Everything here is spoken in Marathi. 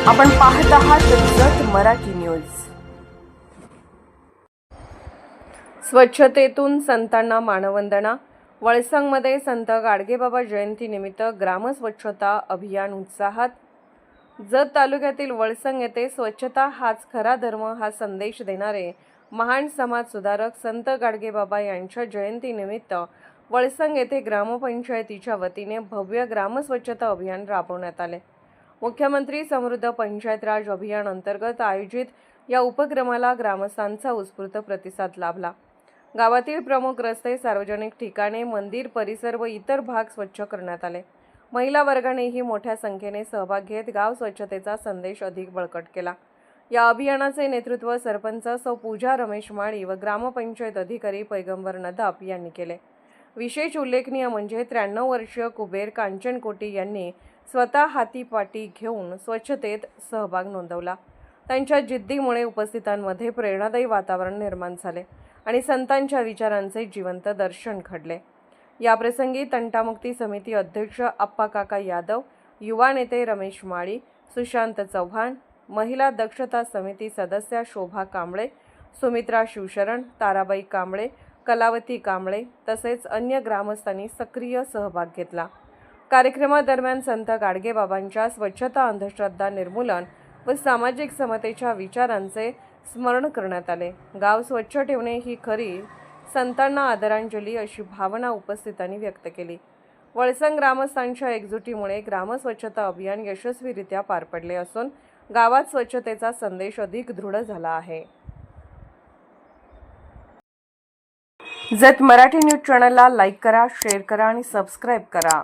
आपण पाहत आहात जत मराठी न्यूज। स्वच्छतेतून संतांना मानवंदना। वळसंगमध्ये संत गाडगेबाबा जयंतीनिमित्त ग्रामस्वच्छता अभियान उत्साहात। जत तालुक्यातील वळसंग येथे स्वच्छता हाच खरा धर्म हा संदेश देणारे महान समाज सुधारक संत गाडगेबाबा यांच्या जयंतीनिमित्त वळसंग येथे ग्रामपंचायतीच्या वतीने भव्य ग्रामस्वच्छता अभियान राबवण्यात आले। मुख्यमंत्री समृद्ध पंचायत राज अभियान अंतर्गत आयोजित या उपक्रमाला ग्रामस्थांचा उत्स्फूर्त प्रतिसाद लाभला। गावातील प्रमुख रस्ते, सार्वजनिक ठिकाणे, मंदिर परिसर व इतर भाग स्वच्छ करण्यात आले। महिला वर्गानेही मोठ्या संख्येने सहभाग घेत गाव स्वच्छतेचा संदेश अधिक बळकट केला। या अभियानाचे नेतृत्व सरपंच सौ पूजा रमेश माळी व ग्रामपंचायत अधिकारी पैगंबर नदाफ यांनी केले। विशेष उल्लेखनीय म्हणजे 93 वर्षीय कुबेर कांचनकोटी यांनी स्वतः हातीपाटी घेऊन स्वच्छतेत सहभाग नोंदवला। त्यांच्या जिद्दीमुळे उपस्थितांमध्ये प्रेरणादायी वातावरण निर्माण झाले आणि संतांच्या विचारांचे जिवंत दर्शन घडले। या प्रसंगी तंटामुक्ती समिती अध्यक्ष आप्पा काका यादव, युवा नेते रमेश माळी, सुशांत चव्हाण, महिला दक्षता समिती सदस्या शोभा कांबळे, सुमित्रा शिवशरण, ताराबाई कांबळे, कलावती कांबळे तसेच अन्य ग्रामस्थांनी सक्रिय सहभाग घेतला। कार्यक्रमादरम्यान संत गाडगेबाबांच्या स्वच्छता, अंधश्रद्धा निर्मूलन व सामाजिक समतेच्या विचारांचे स्मरण करण्यात आले। गाव स्वच्छ ठेवणे ही खरी संतांना आदरांजली अशी भावना उपस्थितांनी व्यक्त केली। वळसंग ग्रामस्थांच्या एकजुटीमुळे ग्रामस्वच्छता अभियान यशस्वीरित्या पार पडले असून गावात स्वच्छतेचा संदेश अधिक दृढ झाला आहे। जत मराठी न्यूज चॅनलला लाईक करा, शेअर करा आणि सबस्क्राईब करा।